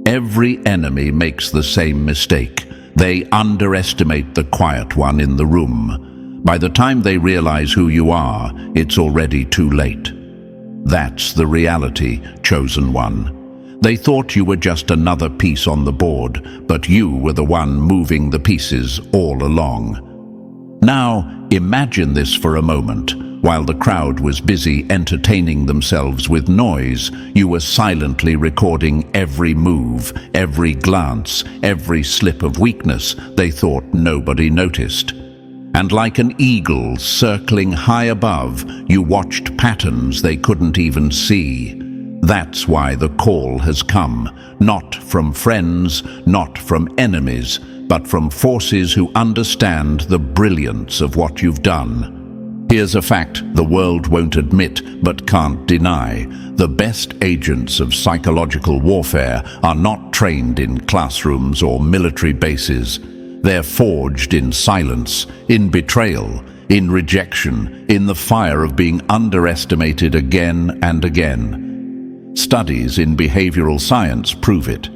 Every enemy makes the same mistake. They underestimate the quiet one in the room. By the time they realize who you are, it's already too late. That's the reality, chosen one. They thought you were just another piece on the board, but you were the one moving the pieces all along. Now, imagine this for a moment. While the crowd was busy entertaining themselves with noise, you were silently recording every move, every glance, every slip of weakness they thought nobody noticed. And like an eagle circling high above, you watched patterns they couldn't even see. That's why the call has come, not from friends, not from enemies, but from forces who understand the brilliance of what you've done. Here's a fact the world won't admit but can't deny. The best agents of psychological warfare are not trained in classrooms or military bases. They're forged in silence, in betrayal, in rejection, in the fire of being underestimated again and again. Studies in behavioral science prove it.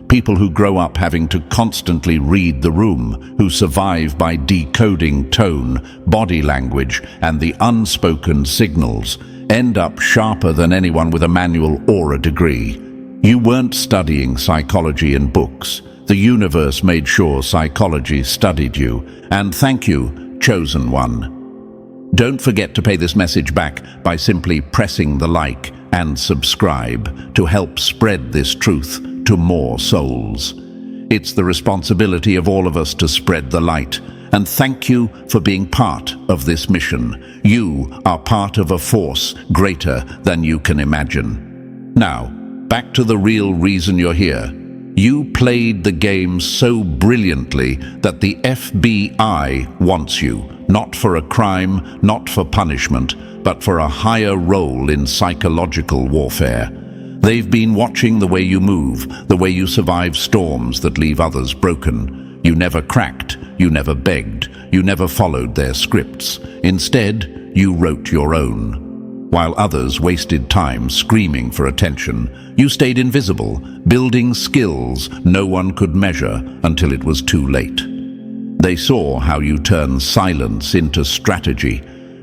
People who grow up having to constantly read the room, who survive by decoding tone, body language, and the unspoken signals, end up sharper than anyone with a manual or a degree. You weren't studying psychology in books. The universe made sure psychology studied you. And thank you, chosen one. Don't forget to pay this message back by simply pressing the like and subscribe to help spread this truth to more souls. It's the responsibility of all of us to spread the light, and thank you for being part of this mission. You are part of a force greater than you can imagine. Now, back to the real reason you're here. You played the game so brilliantly that the FBI wants you, not for a crime, not for punishment, but for a higher role in psychological warfare. They've been watching the way you move, the way you survive storms that leave others broken. You never cracked, you never begged, you never followed their scripts. Instead, you wrote your own. While others wasted time screaming for attention, you stayed invisible, building skills no one could measure until it was too late. They saw how you turned silence into strategy.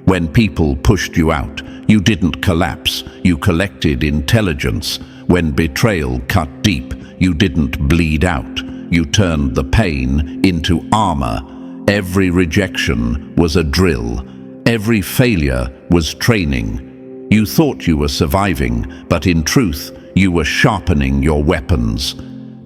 When people pushed you out, you didn't collapse, you collected intelligence. When betrayal cut deep, you didn't bleed out, you turned the pain into armor. Every rejection was a drill. Every failure was training. You thought you were surviving, but in truth, you were sharpening your weapons.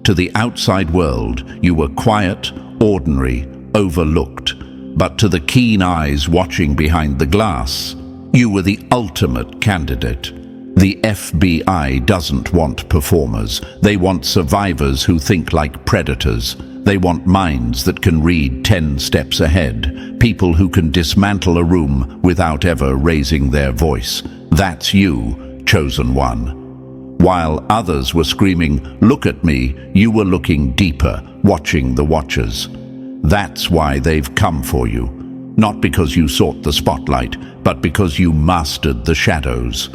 To the outside world, you were quiet, ordinary, overlooked. But to the keen eyes watching behind the glass, you were the ultimate candidate. The FBI doesn't want performers. They want survivors who think like predators. They want minds that can read 10 steps ahead, people who can dismantle a room without ever raising their voice. That's you, chosen one. While others were screaming, "Look at me," you were looking deeper, watching the watchers. That's why they've come for you. Not because you sought the spotlight, but because you mastered the shadows.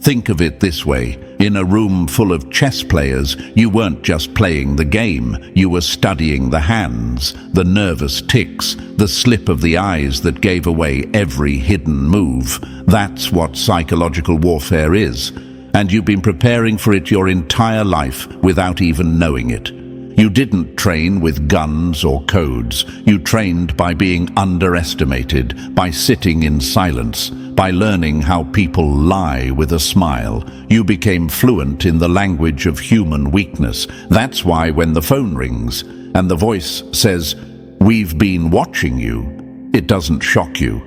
Think of it this way. In a room full of chess players, you weren't just playing the game. You were studying the hands, the nervous ticks, the slip of the eyes that gave away every hidden move. That's what psychological warfare is. And you've been preparing for it your entire life without even knowing it. You didn't train with guns or codes. You trained by being underestimated, by sitting in silence, by learning how people lie with a smile. You became fluent in the language of human weakness. That's why when the phone rings and the voice says, "We've been watching you," it doesn't shock you.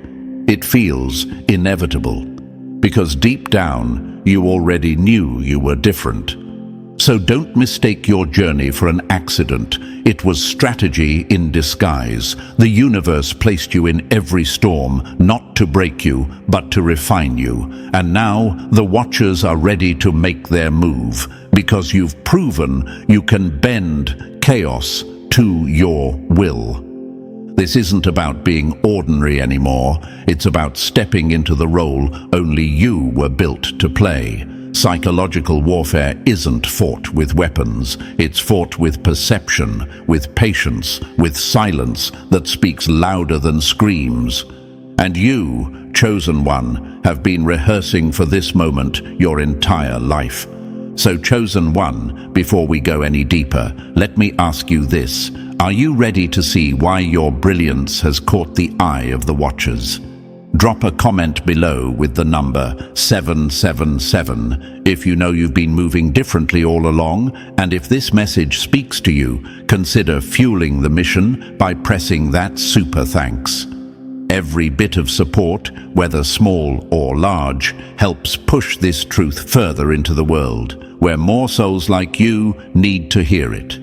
It feels inevitable. Because deep down, you already knew you were different. So don't mistake your journey for an accident. It was strategy in disguise. The universe placed you in every storm, not to break you, but to refine you. And now the watchers are ready to make their move, because you've proven you can bend chaos to your will. This isn't about being ordinary anymore. It's about stepping into the role only you were built to play. Psychological warfare isn't fought with weapons. It's fought with perception, with patience, with silence that speaks louder than screams. And you, chosen one, have been rehearsing for this moment your entire life. So, chosen one, before we go any deeper, let me ask you this. Are you ready to see why your brilliance has caught the eye of the watchers? Drop a comment below with the number 777 if you know you've been moving differently all along, and if this message speaks to you, consider fueling the mission by pressing that super thanks. Every bit of support, whether small or large, helps push this truth further into the world, where more souls like you need to hear it.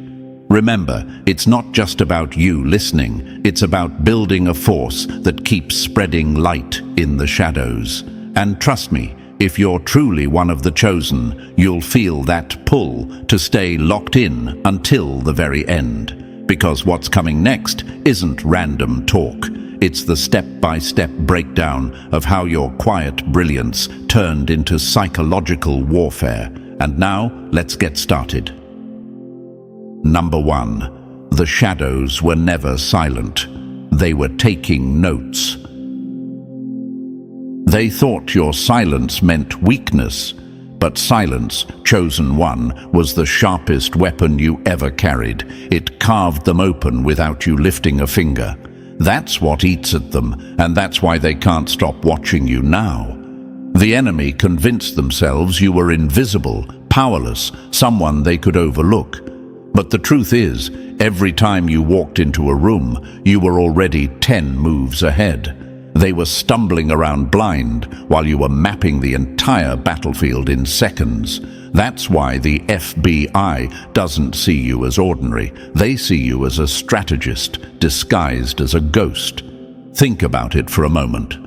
Remember, it's not just about you listening, it's about building a force that keeps spreading light in the shadows. And trust me, if you're truly one of the chosen, you'll feel that pull to stay locked in until the very end. Because what's coming next isn't random talk. It's the step-by-step breakdown of how your quiet brilliance turned into psychological warfare. And now, let's get started. Number 1. The shadows were never silent. They were taking notes. They thought your silence meant weakness, but silence, chosen one, was the sharpest weapon you ever carried. It carved them open without you lifting a finger. That's what eats at them, and that's why they can't stop watching you now. The enemy convinced themselves you were invisible, powerless, someone they could overlook. But the truth is, every time you walked into a room, you were already 10 moves ahead. They were stumbling around blind while you were mapping the entire battlefield in seconds. That's why the FBI doesn't see you as ordinary. They see you as a strategist, disguised as a ghost. Think about it for a moment.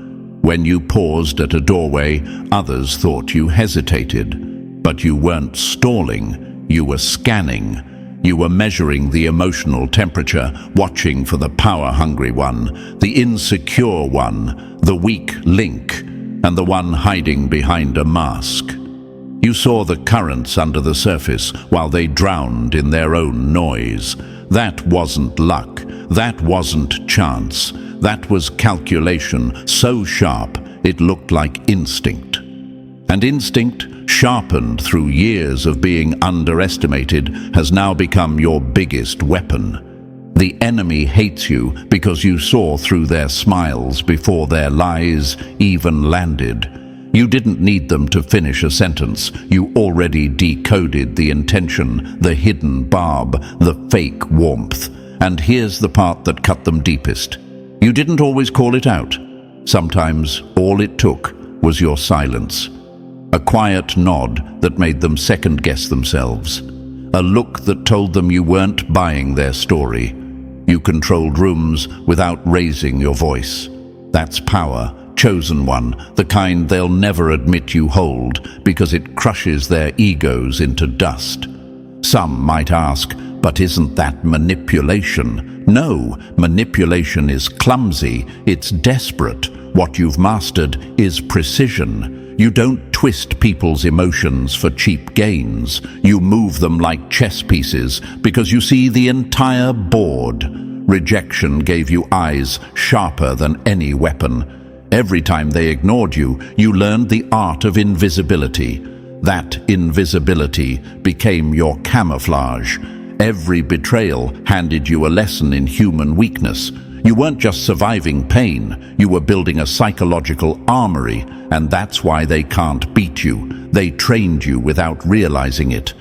When you paused at a doorway, others thought you hesitated. But you weren't stalling, you were scanning. You were measuring the emotional temperature, watching for the power-hungry one, the insecure one, the weak link, and the one hiding behind a mask. You saw the currents under the surface while they drowned in their own noise. That wasn't luck. That wasn't chance. That was calculation so sharp it looked like instinct. And instinct, sharpened through years of being underestimated, has now become your biggest weapon. The enemy hates you because you saw through their smiles before their lies even landed. You didn't need them to finish a sentence. You already decoded the intention, the hidden barb, the fake warmth. And here's the part that cut them deepest. You didn't always call it out. Sometimes all it took was your silence. A quiet nod that made them second-guess themselves. A look that told them you weren't buying their story. You controlled rooms without raising your voice. That's power, chosen one, the kind they'll never admit you hold because it crushes their egos into dust. Some might ask, but isn't that manipulation? No, manipulation is clumsy, it's desperate. What you've mastered is precision. You don't twist people's emotions for cheap gains. You move them like chess pieces because you see the entire board. Rejection gave you eyes sharper than any weapon. Every time they ignored you, you learned the art of invisibility. That invisibility became your camouflage. Every betrayal handed you a lesson in human weakness. You weren't just surviving pain, you were building a psychological armory, and that's why they can't beat you. They trained you without realizing it.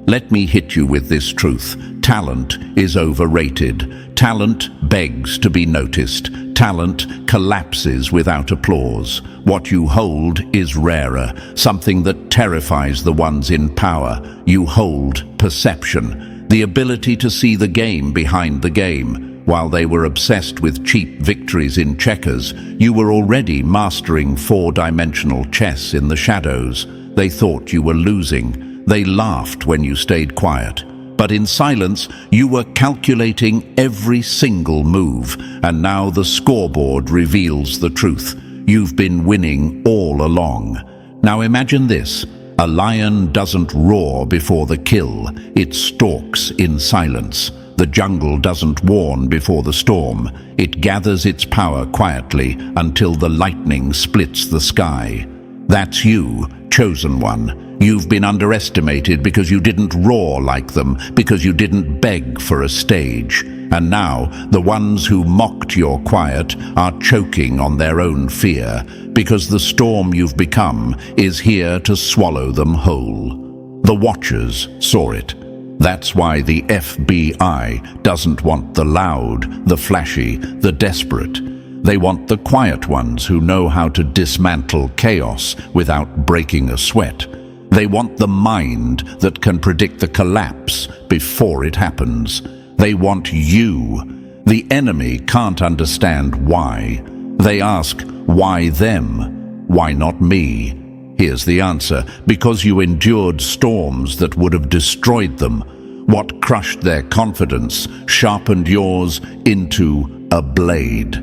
Let me hit you with this truth. Talent is overrated. Talent begs to be noticed. Talent collapses without applause. What you hold is rarer, something that terrifies the ones in power. You hold perception, the ability to see the game behind the game. While they were obsessed with cheap victories in checkers, you were already mastering four-dimensional chess in the shadows. They thought you were losing. They laughed when you stayed quiet. But in silence, you were calculating every single move, and now the scoreboard reveals the truth. You've been winning all along. Now imagine this. A lion doesn't roar before the kill, it stalks in silence. The jungle doesn't warn before the storm, it gathers its power quietly until the lightning splits the sky. That's you, chosen one. You've been underestimated because you didn't roar like them, because you didn't beg for a stage. And now, the ones who mocked your quiet are choking on their own fear, because the storm you've become is here to swallow them whole. The Watchers saw it. That's why the FBI doesn't want the loud, the flashy, the desperate. They want the quiet ones who know how to dismantle chaos without breaking a sweat. They want the mind that can predict the collapse before it happens. They want you. The enemy can't understand why. They ask, why them? Why not me? Here's the answer: because you endured storms that would have destroyed them. What crushed their confidence sharpened yours into a blade.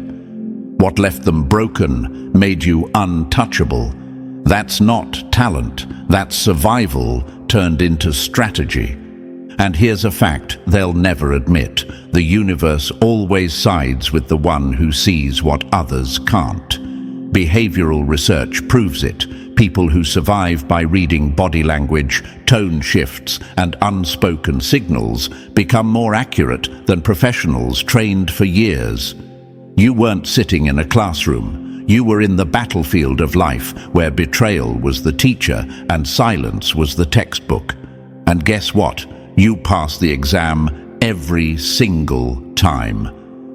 What left them broken made you untouchable. That's not talent, that's survival turned into strategy. And here's a fact they'll never admit: the universe always sides with the one who sees what others can't. Behavioral research proves it. People who survive by reading body language, tone shifts, and unspoken signals become more accurate than professionals trained for years. You weren't sitting in a classroom. You were in the battlefield of life, where betrayal was the teacher and silence was the textbook. And guess what? You passed the exam every single time.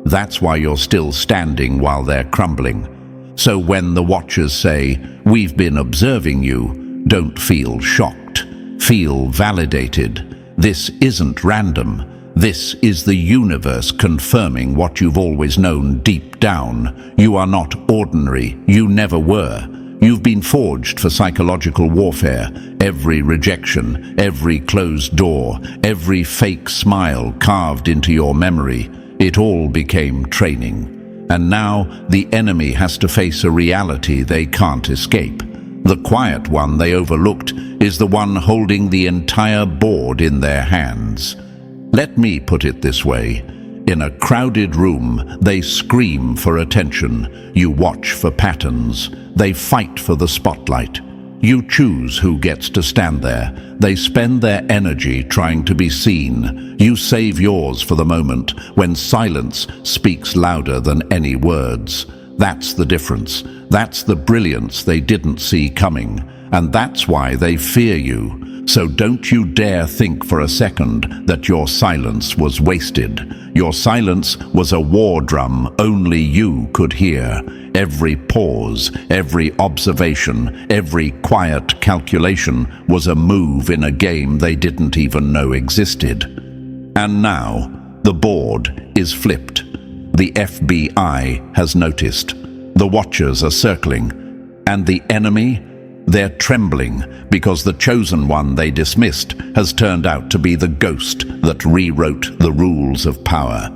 That's why you're still standing while they're crumbling. So when the Watchers say, "We've been observing you," don't feel shocked. Feel validated. This isn't random. This is the universe confirming what you've always known deep down. You are not ordinary. You never were. You've been forged for psychological warfare. Every rejection, every closed door, every fake smile carved into your memory, it all became training. And now the enemy has to face a reality they can't escape. The quiet one they overlooked is the one holding the entire board in their hands. Let me put it this way. In a crowded room, they scream for attention. You watch for patterns. They fight for the spotlight. You choose who gets to stand there. They spend their energy trying to be seen. You save yours for the moment when silence speaks louder than any words. That's the difference. That's the brilliance they didn't see coming. And that's why they fear you. So don't you dare think for a second that your silence was wasted. Your silence was a war drum only you could hear. Every pause, every observation, every quiet calculation was a move in a game they didn't even know existed. And now, the board is flipped. The FBI has noticed. The Watchers are circling. And the enemy? They're trembling because the chosen one they dismissed has turned out to be the ghost that rewrote the rules of power.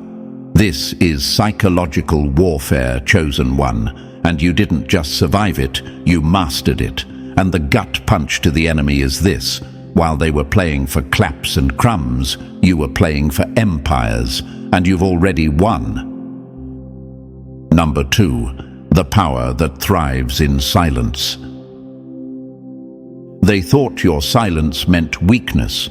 This is psychological warfare, chosen one, and you didn't just survive it, you mastered it. And the gut punch to the enemy is this: while they were playing for claps and crumbs, you were playing for empires, and you've already won. Number 2, the power that thrives in silence. They thought your silence meant weakness.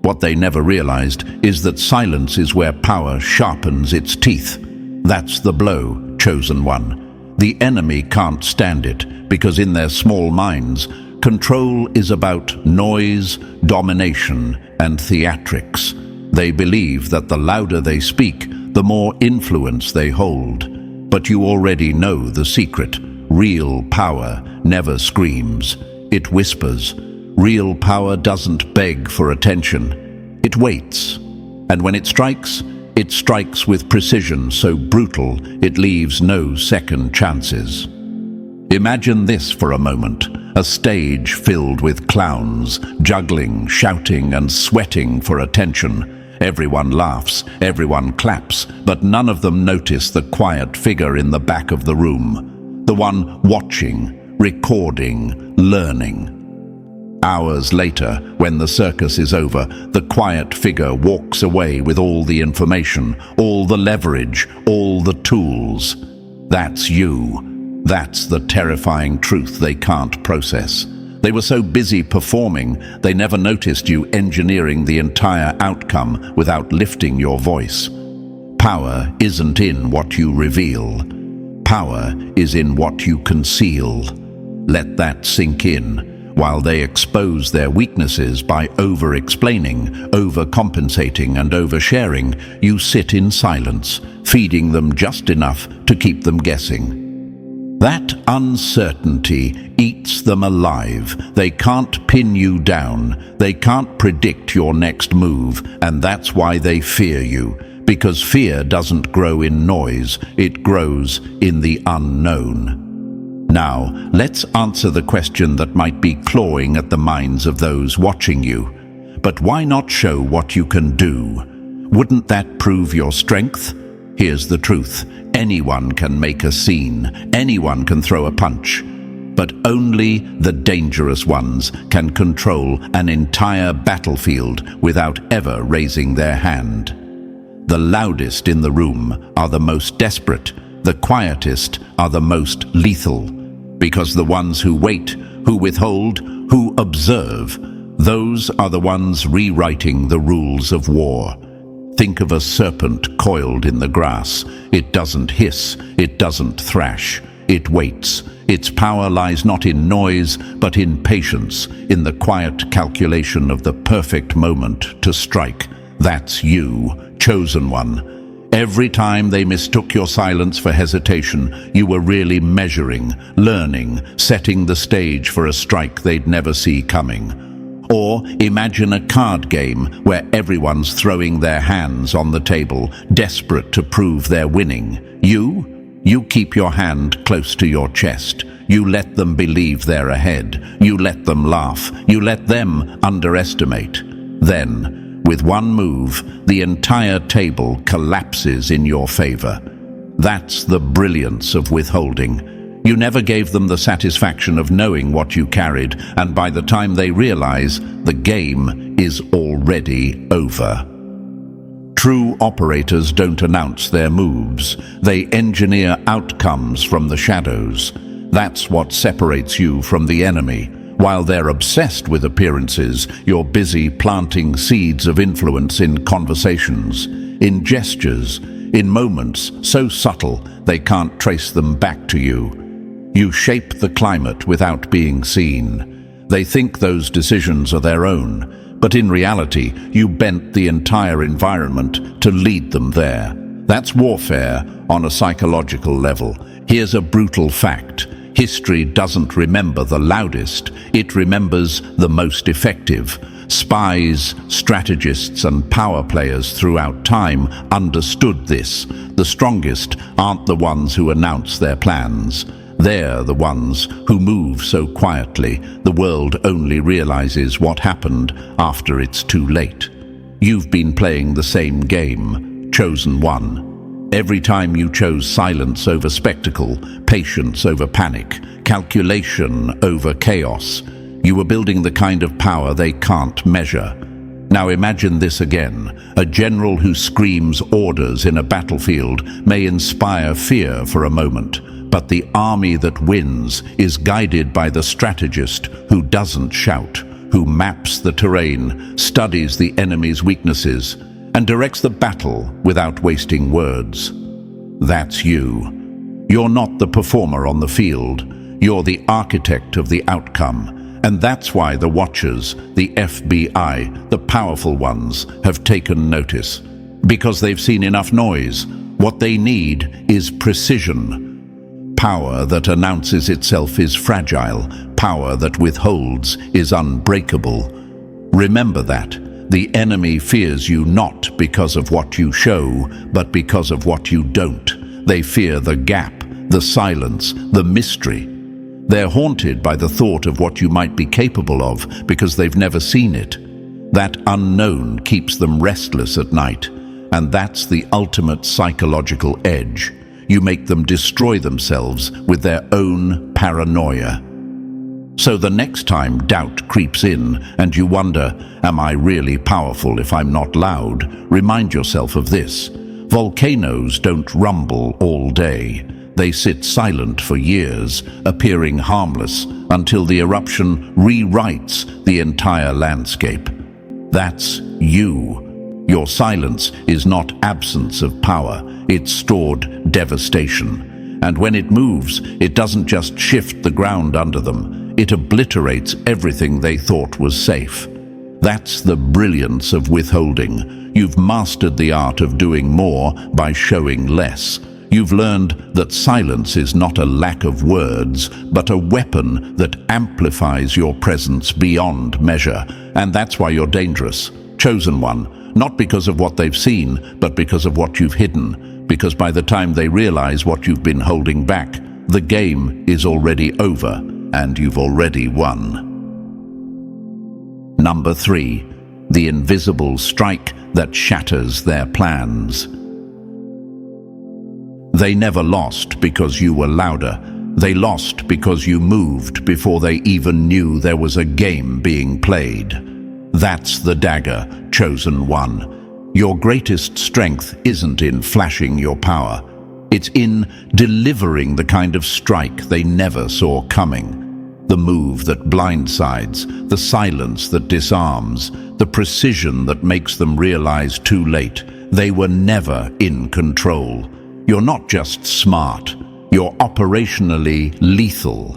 What they never realized is that silence is where power sharpens its teeth. That's the blow, chosen one. The enemy can't stand it, because in their small minds, control is about noise, domination, and theatrics. They believe that the louder they speak, the more influence they hold. But you already know the secret. Real power never screams. It whispers. Real power doesn't beg for attention. It waits. And when it strikes with precision so brutal it leaves no second chances. Imagine this for a moment. A stage filled with clowns, juggling, shouting, and sweating for attention. Everyone laughs, everyone claps, but none of them notice the quiet figure in the back of the room. The one watching, recording, learning. Hours later, when the circus is over, the quiet figure walks away with all the information, all the leverage, all the tools. That's you. That's the terrifying truth they can't process. They were so busy performing, they never noticed you engineering the entire outcome without lifting your voice. Power isn't in what you reveal. Power is in what you conceal. Let that sink in. While they expose their weaknesses by over-explaining, overcompensating and oversharing, you sit in silence, feeding them just enough to keep them guessing. That uncertainty eats them alive. They can't pin you down. They can't predict your next move, and that's why they fear you. Because fear doesn't grow in noise, it grows in the unknown. Now, let's answer the question that might be clawing at the minds of those watching you. But why not show what you can do? Wouldn't that prove your strength? Here's the truth. Anyone can make a scene. Anyone can throw a punch. But only the dangerous ones can control an entire battlefield without ever raising their hand. The loudest in the room are the most desperate. The quietest are the most lethal. Because the ones who wait, who withhold, who observe, those are the ones rewriting the rules of war. Think of a serpent coiled in the grass. It doesn't hiss, it doesn't thrash. It waits. Its power lies not in noise, but in patience, in the quiet calculation of the perfect moment to strike. That's you, chosen one. Every time they mistook your silence for hesitation, you were really measuring, learning, setting the stage for a strike they'd never see coming. Or imagine a card game where everyone's throwing their hands on the table, desperate to prove they're winning. You keep your hand close to your chest. You let them believe they're ahead. You let them laugh. You let them underestimate. Then, with one move, the entire table collapses in your favor. That's the brilliance of withholding. You never gave them the satisfaction of knowing what you carried, and by the time they realize, the game is already over. True operators don't announce their moves. They engineer outcomes from the shadows. That's what separates you from the enemy. While they're obsessed with appearances, you're busy planting seeds of influence in conversations, in gestures, in moments so subtle they can't trace them back to you. You shape the climate without being seen. They think those decisions are their own, but in reality, you bent the entire environment to lead them there. That's warfare on a psychological level. Here's a brutal fact. History doesn't remember the loudest, it remembers the most effective. Spies, strategists, and power players throughout time understood this. The strongest aren't the ones who announce their plans. They're the ones who move so quietly, the world only realizes what happened after it's too late. You've been playing the same game, chosen one. Every time you chose silence over spectacle, patience over panic, calculation over chaos, you were building the kind of power they can't measure. Now imagine this again. A general who screams orders in a battlefield may inspire fear for a moment, but the army that wins is guided by the strategist who doesn't shout, who maps the terrain, studies the enemy's weaknesses, and directs the battle without wasting words. That's you. You're not the performer on the field. You're the architect of the outcome. And that's why the Watchers, the FBI, the powerful ones, have taken notice. Because they've seen enough noise. What they need is precision. Power that announces itself is fragile. Power that withholds is unbreakable. Remember that. The enemy fears you not because of what you show, but because of what you don't. They fear the gap, the silence, the mystery. They're haunted by the thought of what you might be capable of because they've never seen it. That unknown keeps them restless at night, and that's the ultimate psychological edge. You make them destroy themselves with their own paranoia. So the next time doubt creeps in and you wonder, am I really powerful if I'm not loud? Remind yourself of this. Volcanoes don't rumble all day. They sit silent for years, appearing harmless until the eruption rewrites the entire landscape. That's you. Your silence is not absence of power, it's stored devastation. And when it moves, it doesn't just shift the ground under them, it obliterates everything they thought was safe. That's the brilliance of withholding. You've mastered the art of doing more by showing less. You've learned that silence is not a lack of words, but a weapon that amplifies your presence beyond measure. And that's why you're dangerous. Chosen one. Not because of what they've seen, but because of what you've hidden. Because by the time they realize what you've been holding back, the game is already over, and you've already won. Number 3. The invisible strike that shatters their plans. They never lost because you were louder. They lost because you moved before they even knew there was a game being played. That's the dagger, chosen one. Your greatest strength isn't in flashing your power. It's in delivering the kind of strike they never saw coming. The move that blindsides, the silence that disarms, the precision that makes them realize too late they were never in control. You're not just smart, you're operationally lethal.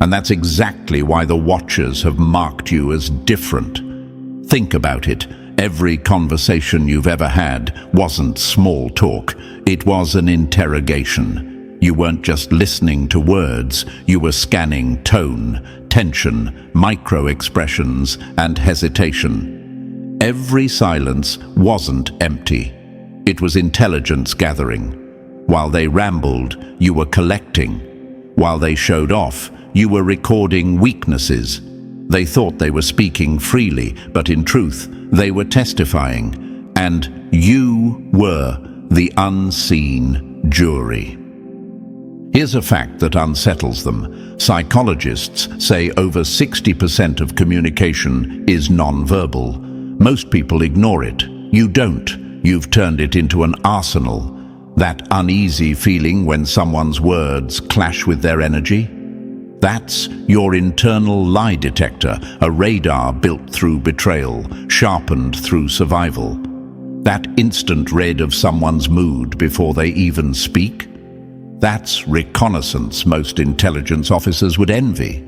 And that's exactly why the Watchers have marked you as different. Think about it. Every conversation you've ever had wasn't small talk. It was an interrogation. You weren't just listening to words, you were scanning tone, tension, micro-expressions, and hesitation. Every silence wasn't empty. It was intelligence gathering. While they rambled, you were collecting. While they showed off, you were recording weaknesses. They thought they were speaking freely, but in truth, they were testifying. And you were the unseen jury. Here's a fact that unsettles them. Psychologists say over 60% of communication is nonverbal. Most people ignore it. You don't. You've turned it into an arsenal. That uneasy feeling when someone's words clash with their energy? That's your internal lie detector, a radar built through betrayal, sharpened through survival. That instant read of someone's mood before they even speak? That's reconnaissance most intelligence officers would envy.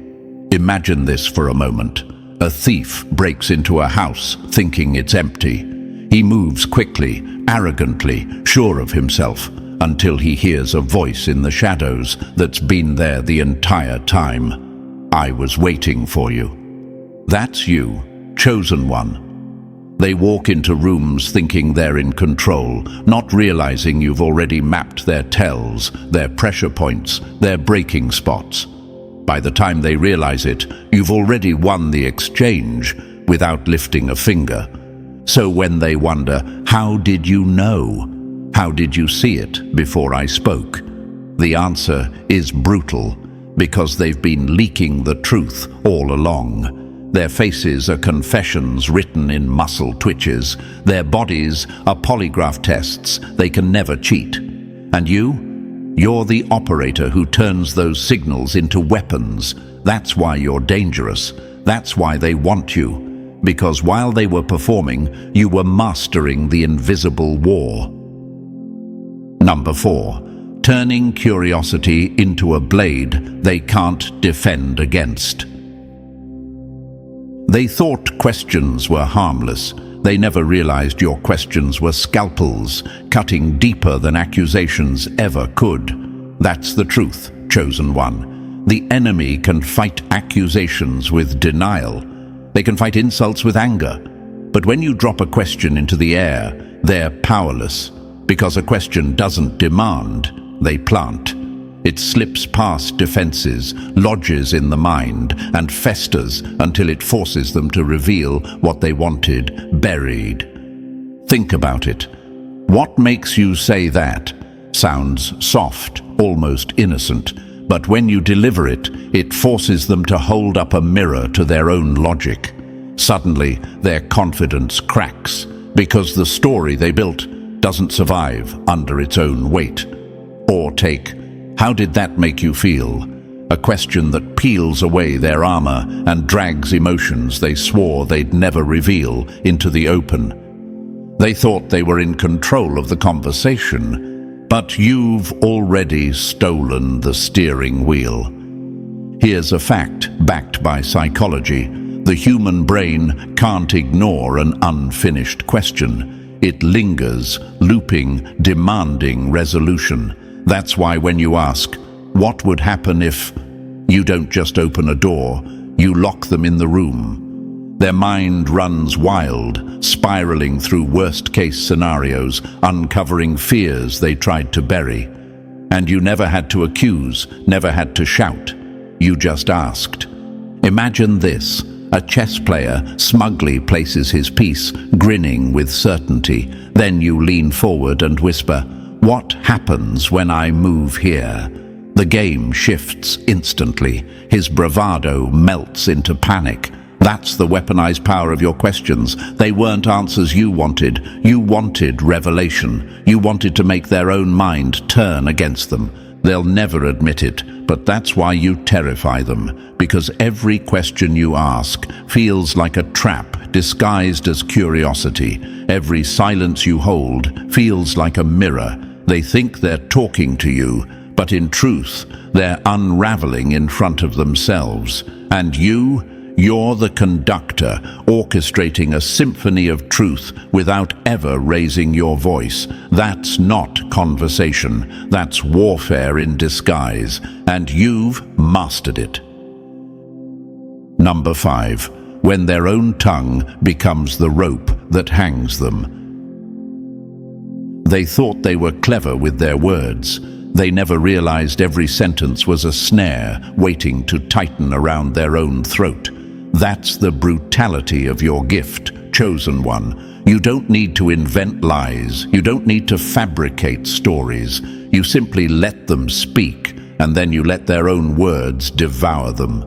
Imagine this for a moment. A thief breaks into a house thinking it's empty. He moves quickly, arrogantly, sure of himself, until he hears a voice in the shadows that's been there the entire time. I was waiting for you. That's you, chosen one. They walk into rooms thinking they're in control, not realizing you've already mapped their tells, their pressure points, their breaking spots. By the time they realize it, you've already won the exchange without lifting a finger. So when they wonder, how did you know? How did you see it before I spoke? The answer is brutal, because they've been leaking the truth all along. Their faces are confessions written in muscle twitches. Their bodies are polygraph tests they can never cheat. And you're the operator who turns those signals into weapons. That's why you're dangerous. That's why they want you. Because while they were performing, you were mastering the invisible war. Number 4. Turning curiosity into a blade they can't defend against. They thought questions were harmless. They never realized your questions were scalpels, cutting deeper than accusations ever could. That's the truth, chosen one. The enemy can fight accusations with denial. They can fight insults with anger. But when you drop a question into the air, they're powerless. Because a question doesn't demand, they plant. It slips past defenses, lodges in the mind, and festers until it forces them to reveal what they wanted buried. Think about it. What makes you say that? Sounds soft, almost innocent, But when you deliver it, it forces them to hold up a mirror to their own logic. Suddenly, their confidence cracks, because the story they built doesn't survive under its own weight. Or take, "How did that make you feel?" A question that peels away their armor and drags emotions they swore they'd never reveal into the open. They thought they were in control of the conversation, but you've already stolen the steering wheel. Here's a fact backed by psychology. The human brain can't ignore an unfinished question. It lingers, looping, demanding resolution. That's why when you ask, "What would happen if," you don't just open a door, you lock them in the room. Their mind runs wild, spiraling through worst-case scenarios, uncovering fears they tried to bury. And you never had to accuse, never had to shout. You just asked. Imagine this. A chess player smugly places his piece, grinning with certainty. Then you lean forward and whisper, "What happens when I move here?" The game shifts instantly. His bravado melts into panic. That's the weaponized power of your questions. They weren't answers you wanted. You wanted revelation. You wanted to make their own mind turn against them. They'll never admit it, but that's why you terrify them. Because every question you ask feels like a trap disguised as curiosity. Every silence you hold feels like a mirror. They think they're talking to you, but in truth, they're unraveling in front of themselves. And you're the conductor, orchestrating a symphony of truth without ever raising your voice. That's not conversation. That's warfare in disguise, and you've mastered it. Number 5. When their own tongue becomes the rope that hangs them. They thought they were clever with their words. They never realized every sentence was a snare waiting to tighten around their own throat. That's the brutality of your gift, chosen one. You don't need to invent lies. You don't need to fabricate stories. You simply let them speak, and then you let their own words devour them.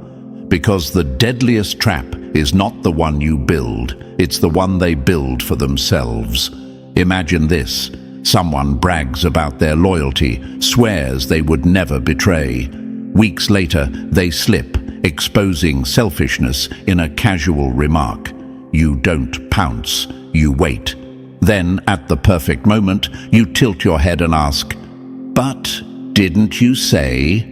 Because the deadliest trap is not the one you build, it's the one they build for themselves. Imagine this. Someone brags about their loyalty, swears they would never betray. Weeks later, they slip, exposing selfishness in a casual remark. You don't pounce, you wait. Then, at the perfect moment, you tilt your head and ask, "But didn't you say?"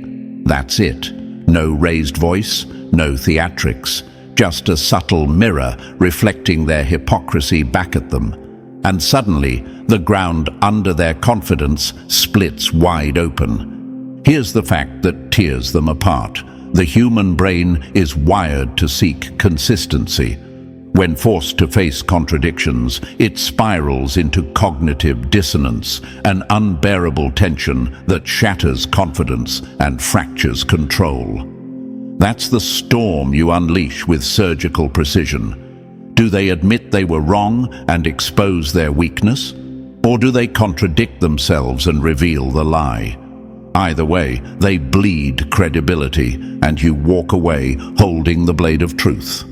That's it. No raised voice, no theatrics, just a subtle mirror reflecting their hypocrisy back at them. And suddenly, the ground under their confidence splits wide open. Here's the fact that tears them apart. The human brain is wired to seek consistency. When forced to face contradictions, it spirals into cognitive dissonance, an unbearable tension that shatters confidence and fractures control. That's the storm you unleash with surgical precision. Do they admit they were wrong and expose their weakness? Or do they contradict themselves and reveal the lie? Either way, they bleed credibility, and you walk away holding the blade of truth.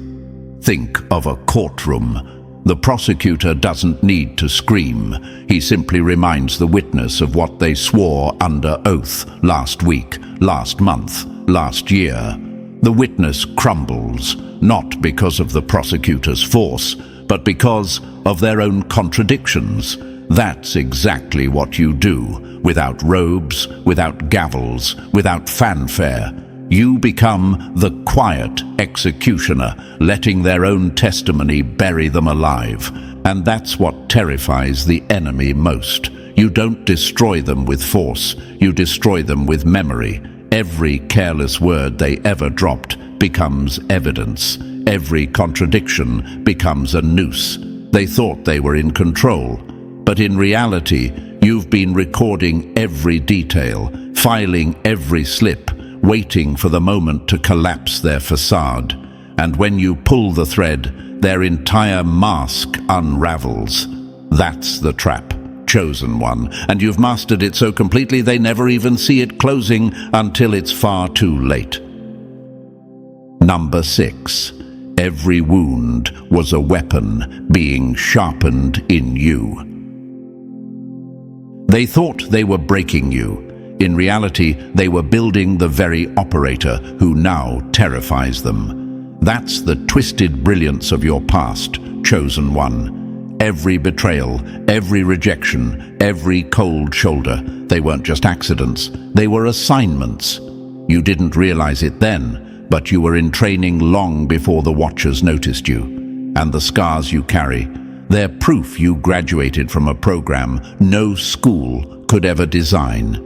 Think of a courtroom. The prosecutor doesn't need to scream. He simply reminds the witness of what they swore under oath last week, last month, last year. The witness crumbles, not because of the prosecutor's force, but because of their own contradictions. That's exactly what you do, without robes, without gavels, without fanfare. You become the quiet executioner, letting their own testimony bury them alive. And that's what terrifies the enemy most. You don't destroy them with force, you destroy them with memory. Every careless word they ever dropped becomes evidence. Every contradiction becomes a noose. They thought they were in control, but in reality, you've been recording every detail, filing every slip, waiting for the moment to collapse their facade. And when you pull the thread, their entire mask unravels. That's the trap, chosen one, and you've mastered it so completely they never even see it closing until it's far too late. Number 6. Every wound was a weapon being sharpened in you. They thought they were breaking you. In reality, they were building the very operator who now terrifies them. That's the twisted brilliance of your past, chosen one. Every betrayal, every rejection, every cold shoulder, they weren't just accidents, they were assignments. You didn't realize it then, but you were in training long before the Watchers noticed you. And the scars you carry, they're proof you graduated from a program no school could ever design.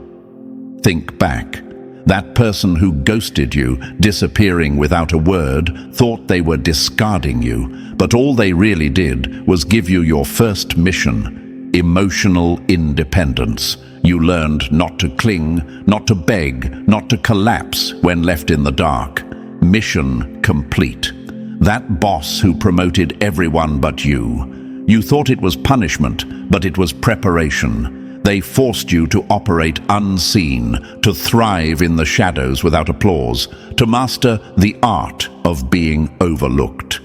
Think back. That person who ghosted you, disappearing without a word, thought they were discarding you, but all they really did was give you your first mission: emotional independence. You learned not to cling, not to beg, not to collapse when left in the dark. Mission complete. That boss who promoted everyone but you. You thought it was punishment, but it was preparation. They forced you to operate unseen, to thrive in the shadows without applause, to master the art of being overlooked.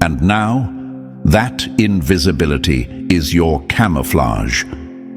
And now, that invisibility is your camouflage.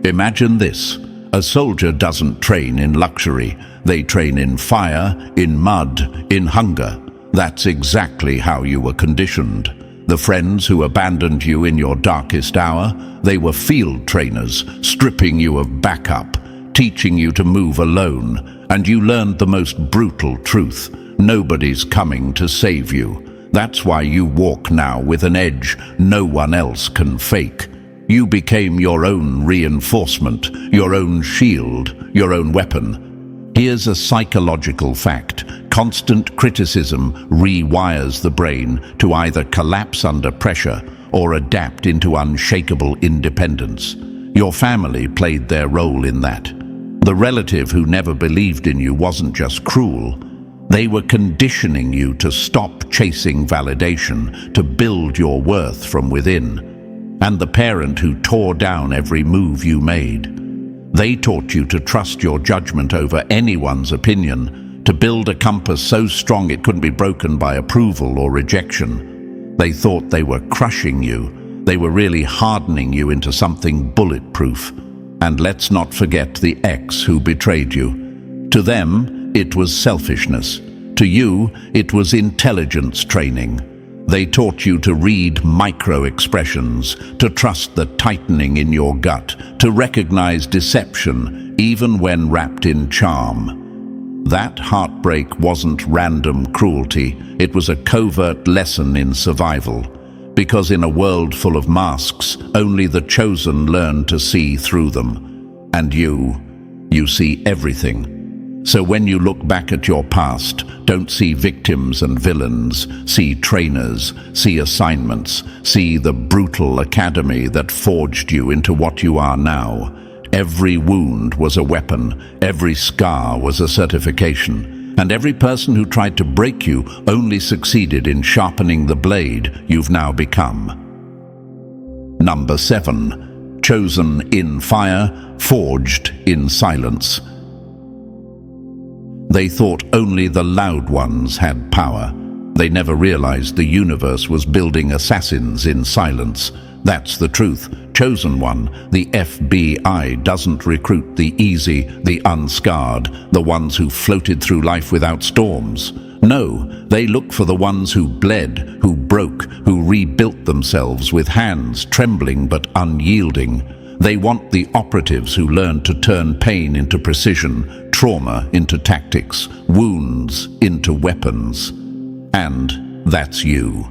Imagine this. A soldier doesn't train in luxury. They train in fire, in mud, in hunger. That's exactly how you were conditioned. The friends who abandoned you in your darkest hour, they were field trainers, stripping you of backup, teaching you to move alone, and you learned the most brutal truth: nobody's coming to save you. That's why you walk now with an edge no one else can fake. You became your own reinforcement, your own shield, your own weapon. Here's a psychological fact. Constant criticism rewires the brain to either collapse under pressure or adapt into unshakable independence. Your family played their role in that. The relative who never believed in you wasn't just cruel. They were conditioning you to stop chasing validation, to build your worth from within. And the parent who tore down every move you made. They taught you to trust your judgment over anyone's opinion, to build a compass so strong it couldn't be broken by approval or rejection. They thought they were crushing you. They were really hardening you into something bulletproof. And let's not forget the ex who betrayed you. To them, it was selfishness. To you, it was intelligence training. They taught you to read micro-expressions, to trust the tightening in your gut, to recognize deception, even when wrapped in charm. That heartbreak wasn't random cruelty, it was a covert lesson in survival. Because in a world full of masks, only the chosen learn to see through them. And you see everything. So when you look back at your past, don't see victims and villains, see trainers, see assignments, see the brutal academy that forged you into what you are now. Every wound was a weapon, every scar was a certification, and every person who tried to break you only succeeded in sharpening the blade you've now become. Number 7. Chosen in fire, forged in silence. They thought only the loud ones had power. They never realized the universe was building assassins in silence. That's the truth. Chosen one, the FBI doesn't recruit the easy, the unscarred, the ones who floated through life without storms. No, they look for the ones who bled, who broke, who rebuilt themselves with hands trembling but unyielding. They want the operatives who learn to turn pain into precision, trauma into tactics, wounds into weapons. And that's you.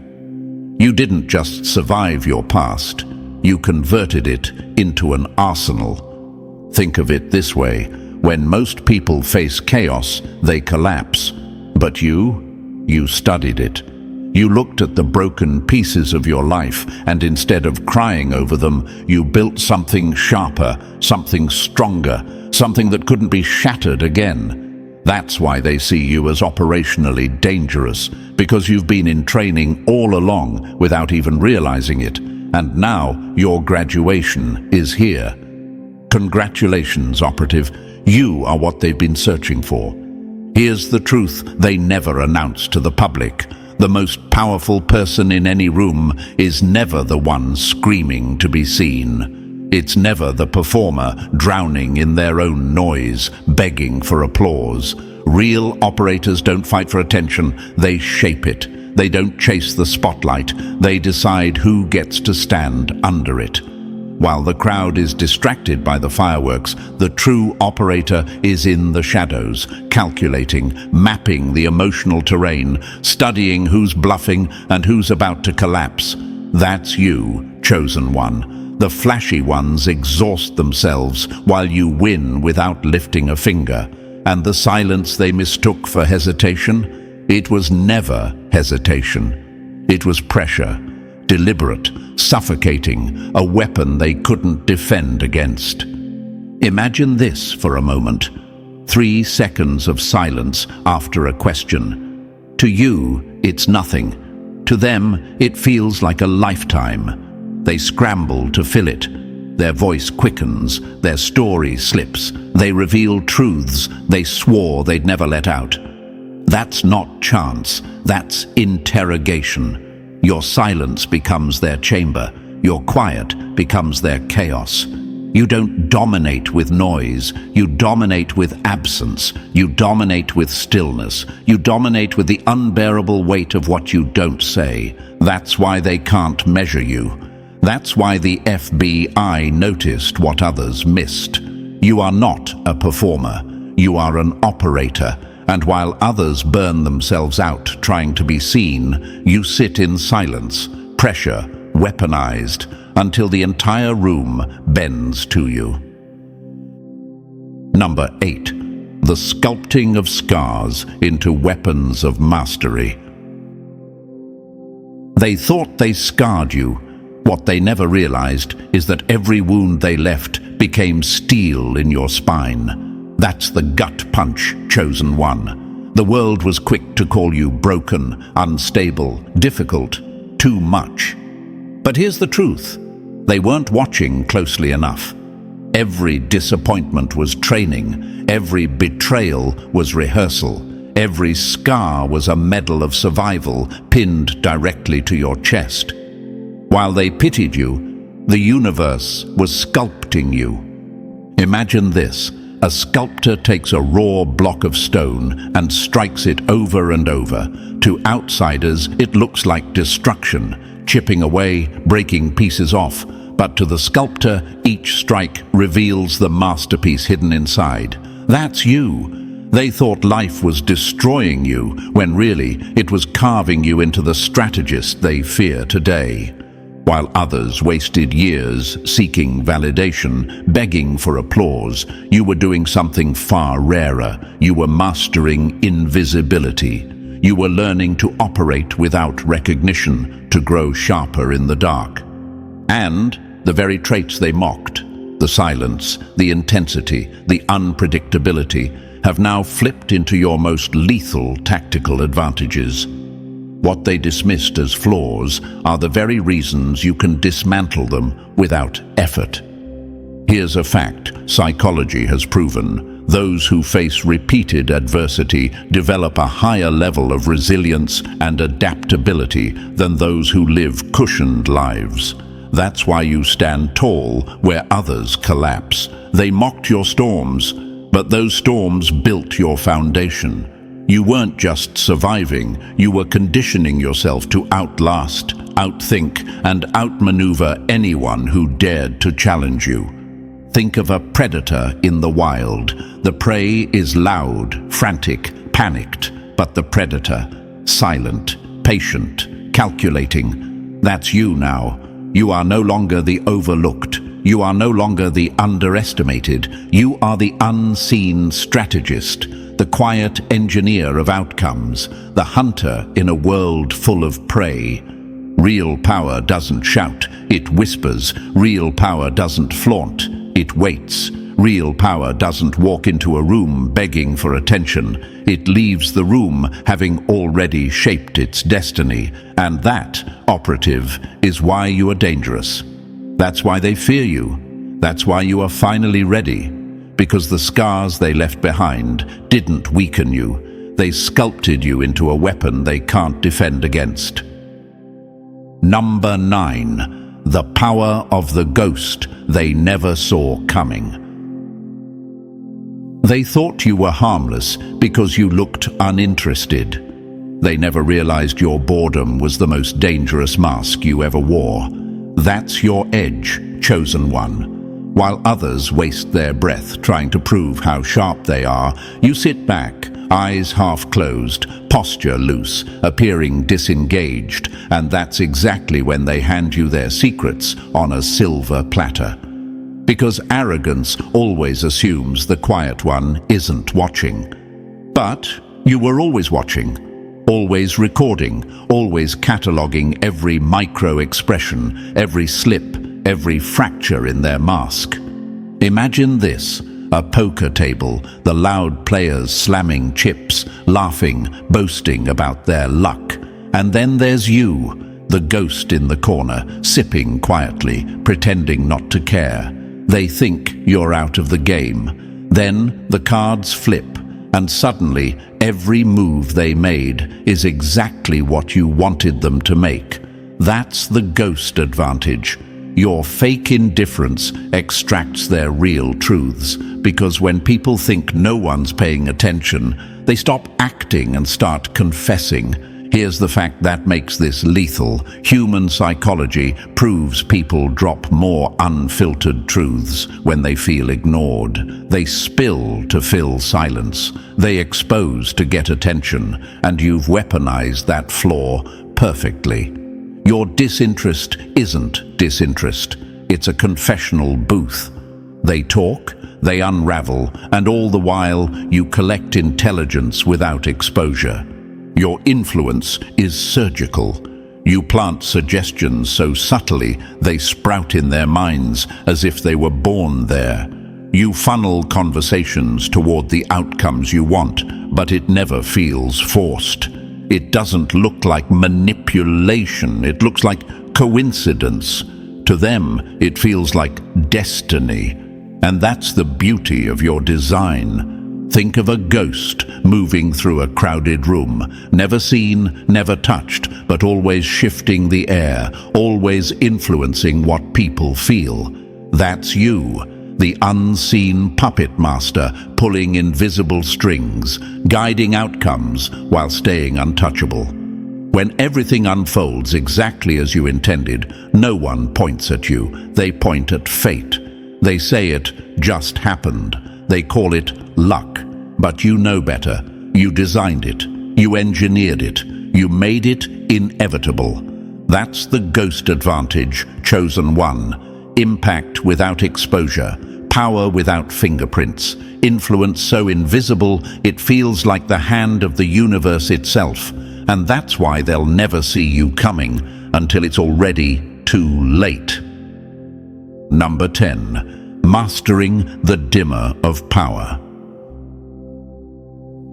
You didn't just survive your past, you converted it into an arsenal. Think of it this way: when most people face chaos, they collapse. But you studied it. You looked at the broken pieces of your life, and instead of crying over them, you built something sharper, something stronger, something that couldn't be shattered again. That's why they see you as operationally dangerous, because you've been in training all along without even realizing it. And now your graduation is here. Congratulations, operative. You are what they've been searching for. Here's the truth they never announce to the public. The most powerful person in any room is never the one screaming to be seen. It's never the performer drowning in their own noise, begging for applause. Real operators don't fight for attention, they shape it. They don't chase the spotlight, they decide who gets to stand under it. While the crowd is distracted by the fireworks, the true operator is in the shadows, calculating, mapping the emotional terrain, studying who's bluffing and who's about to collapse. That's you, chosen one. The flashy ones exhaust themselves while you win without lifting a finger. And the silence they mistook for hesitation? It was never hesitation. It was pressure. Deliberate, suffocating, a weapon they couldn't defend against. Imagine this for a moment. 3 seconds of silence after a question. To you, it's nothing. To them, it feels like a lifetime. They scramble to fill it. Their voice quickens, their story slips. They reveal truths they swore they'd never let out. That's not chance, that's interrogation. Your silence becomes their chamber. Your quiet becomes their chaos. You don't dominate with noise. You dominate with absence. You dominate with stillness. You dominate with the unbearable weight of what you don't say. That's why they can't measure you. That's why the FBI noticed what others missed. You are not a performer. You are an operator. And while others burn themselves out trying to be seen, you sit in silence, pressure, weaponized, until the entire room bends to you. Number 8. The sculpting of scars into weapons of mastery. They thought they scarred you. What they never realized is that every wound they left became steel in your spine. That's the gut punch, chosen one. The world was quick to call you broken, unstable, difficult, too much. But here's the truth. They weren't watching closely enough. Every disappointment was training. Every betrayal was rehearsal. Every scar was a medal of survival pinned directly to your chest. While they pitied you, the universe was sculpting you. Imagine this. A sculptor takes a raw block of stone and strikes it over and over. To outsiders, it looks like destruction, chipping away, breaking pieces off. But to the sculptor, each strike reveals the masterpiece hidden inside. That's you. They thought life was destroying you, when really it was carving you into the strategist they fear today. While others wasted years seeking validation, begging for applause, you were doing something far rarer. You were mastering invisibility. You were learning to operate without recognition, to grow sharper in the dark. And the very traits they mocked, the silence, the intensity, the unpredictability, have now flipped into your most lethal tactical advantages. What they dismissed as flaws are the very reasons you can dismantle them without effort. Here's a fact psychology has proven. Those who face repeated adversity develop a higher level of resilience and adaptability than those who live cushioned lives. That's why you stand tall where others collapse. They mocked your storms, but those storms built your foundation. You weren't just surviving, you were conditioning yourself to outlast, outthink, and outmaneuver anyone who dared to challenge you. Think of a predator in the wild. The prey is loud, frantic, panicked, but the predator, silent, patient, calculating. That's you now. You are no longer the overlooked. You are no longer the underestimated. You are the unseen strategist, the quiet engineer of outcomes, the hunter in a world full of prey. Real power doesn't shout, it whispers. Real power doesn't flaunt, it waits. Real power doesn't walk into a room begging for attention. It leaves the room having already shaped its destiny. And that, operative, is why you are dangerous. That's why they fear you. That's why you are finally ready, because the scars they left behind didn't weaken you. They sculpted you into a weapon they can't defend against. Number 9. The power of the ghost they never saw coming. They thought you were harmless because you looked uninterested. They never realized your boredom was the most dangerous mask you ever wore. That's your edge, chosen one. While others waste their breath trying to prove how sharp they are, you sit back, eyes half closed, posture loose, appearing disengaged, and that's exactly when they hand you their secrets on a silver platter. Because arrogance always assumes the quiet one isn't watching. But you were always watching, always recording, always cataloging every micro-expression, every slip, every fracture in their mask. Imagine this, a poker table, the loud players slamming chips, laughing, boasting about their luck. And then there's you, the ghost in the corner, sipping quietly, pretending not to care. They think you're out of the game. Then the cards flip, and suddenly every move they made is exactly what you wanted them to make. That's the ghost advantage. Your fake indifference extracts their real truths, because when people think no one's paying attention, they stop acting and start confessing. Here's the fact that makes this lethal. Human psychology proves people drop more unfiltered truths when they feel ignored. They spill to fill silence. They expose to get attention, and you've weaponized that flaw perfectly. Your disinterest isn't disinterest. It's a confessional booth. They talk, they unravel, and all the while you collect intelligence without exposure. Your influence is surgical. You plant suggestions so subtly they sprout in their minds as if they were born there. You funnel conversations toward the outcomes you want, but it never feels forced. It doesn't look like manipulation, it looks like coincidence. To them, it feels like destiny. And that's the beauty of your design. Think of a ghost moving through a crowded room, never seen, never touched, but always shifting the air, always influencing what people feel. That's you, the unseen puppet master, pulling invisible strings, guiding outcomes while staying untouchable. When everything unfolds exactly as you intended, no one points at you. They point at fate. They say it just happened. They call it luck. But you know better. You designed it. You engineered it. You made it inevitable. That's the ghost advantage, chosen one. Impact without exposure. Power without fingerprints. Influence so invisible it feels like the hand of the universe itself. And that's why they'll never see you coming until it's already too late. Number 10. Mastering the dimmer of power.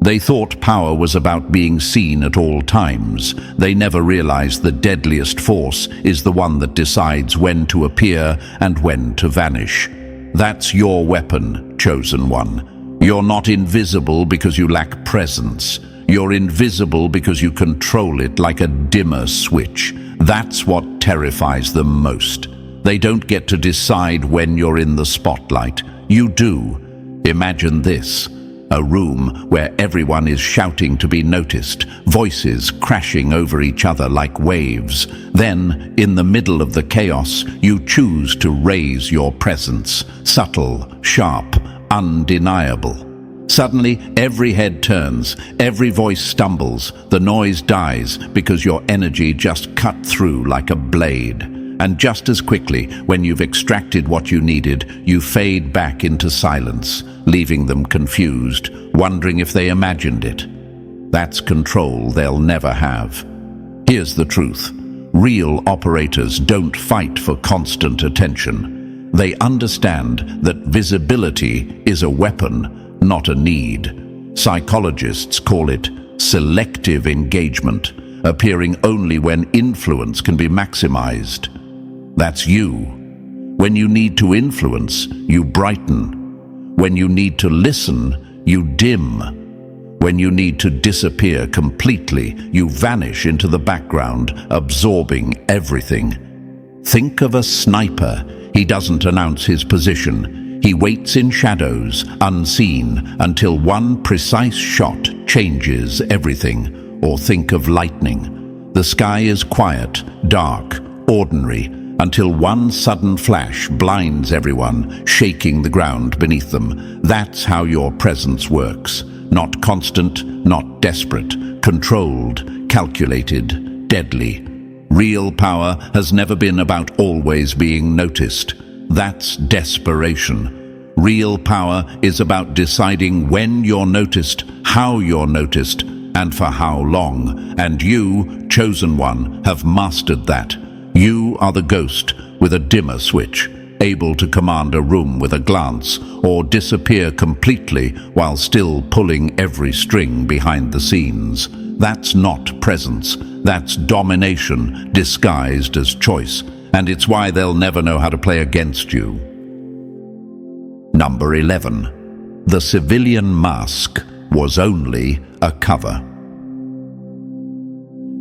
They thought power was about being seen at all times. They never realized the deadliest force is the one that decides when to appear and when to vanish. That's your weapon, chosen one. You're not invisible because you lack presence. You're invisible because you control it like a dimmer switch. That's what terrifies them most. They don't get to decide when you're in the spotlight. You do. Imagine this. A room where everyone is shouting to be noticed, voices crashing over each other like waves. Then, in the middle of the chaos, you choose to raise your presence, subtle, sharp, undeniable. Suddenly, every head turns, every voice stumbles, the noise dies because your energy just cut through like a blade. And just as quickly, when you've extracted what you needed, you fade back into silence, leaving them confused, wondering if they imagined it. That's control they'll never have. Here's the truth. Real operators don't fight for constant attention. They understand that visibility is a weapon, not a need. Psychologists call it selective engagement, appearing only when influence can be maximized. That's you. When you need to influence, you brighten. When you need to listen, you dim. When you need to disappear completely, you vanish into the background, absorbing everything. Think of a sniper. He doesn't announce his position. He waits in shadows, unseen, until one precise shot changes everything. Or think of lightning. The sky is quiet, dark, ordinary, until one sudden flash blinds everyone, shaking the ground beneath them. That's how your presence works. Not constant, not desperate, controlled, calculated, deadly. Real power has never been about always being noticed. That's desperation. Real power is about deciding when you're noticed, how you're noticed, and for how long. And you, chosen one, have mastered that. You are the ghost with a dimmer switch, able to command a room with a glance, or disappear completely while still pulling every string behind the scenes. That's not presence. That's domination disguised as choice, and it's why they'll never know how to play against you. Number 11. The civilian mask was only a cover.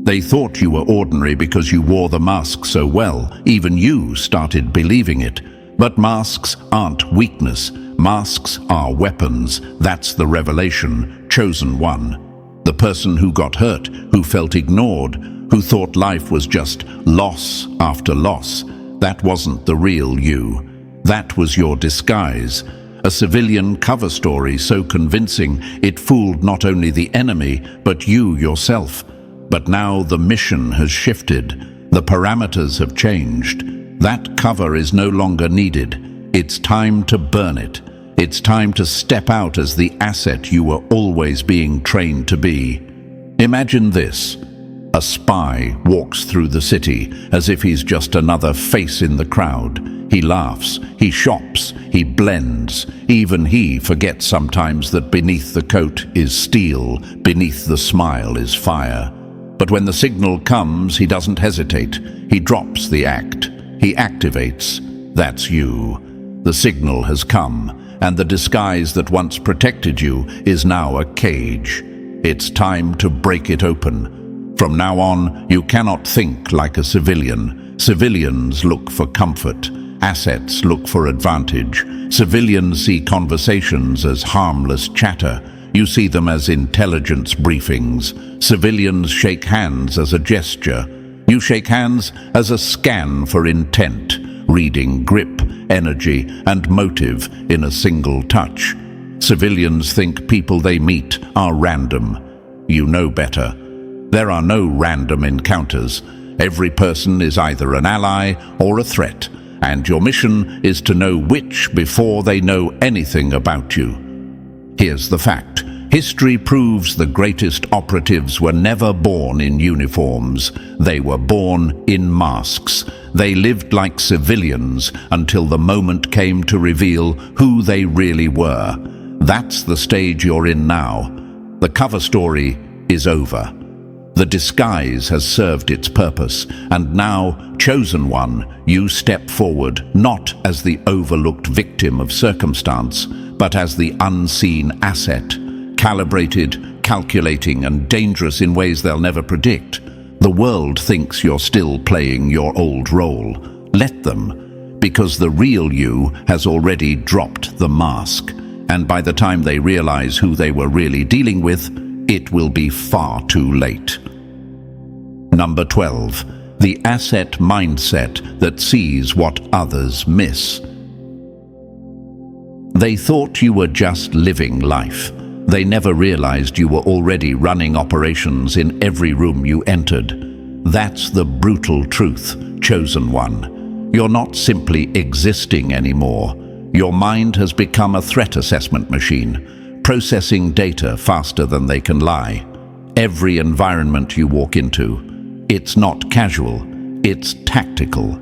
They thought you were ordinary because you wore the mask so well. Even you started believing it. But masks aren't weakness. Masks are weapons. That's the revelation. Chosen one. The person who got hurt, who felt ignored, who thought life was just loss after loss. That wasn't the real you. That was your disguise. A civilian cover story so convincing it fooled not only the enemy, but you yourself. But now the mission has shifted. The parameters have changed. That cover is no longer needed. It's time to burn it. It's time to step out as the asset you were always being trained to be. Imagine this. A spy walks through the city as if he's just another face in the crowd. He laughs, he shops, he blends. Even he forgets sometimes that beneath the coat is steel, beneath the smile is fire. But when the signal comes, he doesn't hesitate. He drops the act. He activates. That's you. The signal has come, and the disguise that once protected you is now a cage. It's time to break it open. From now on, you cannot think like a civilian. Civilians look for comfort. Assets look for advantage. Civilians see conversations as harmless chatter. You see them as intelligence briefings. Civilians shake hands as a gesture. You shake hands as a scan for intent, reading grip, energy, and motive in a single touch. Civilians think people they meet are random. You know better. There are no random encounters. Every person is either an ally or a threat, and your mission is to know which before they know anything about you. Here's the fact. History proves the greatest operatives were never born in uniforms. They were born in masks. They lived like civilians until the moment came to reveal who they really were. That's the stage you're in now. The cover story is over. The disguise has served its purpose, and now, chosen one, you step forward not as the overlooked victim of circumstance, but as the unseen asset. Calibrated, calculating, and dangerous in ways they'll never predict. The world thinks you're still playing your old role. Let them, because the real you has already dropped the mask. And by the time they realize who they were really dealing with, it will be far too late. Number 12. The asset mindset that sees what others miss. They thought you were just living life. They never realized you were already running operations in every room you entered. That's the brutal truth, chosen one. You're not simply existing anymore. Your mind has become a threat assessment machine, processing data faster than they can lie. Every environment you walk into, it's not casual, it's tactical.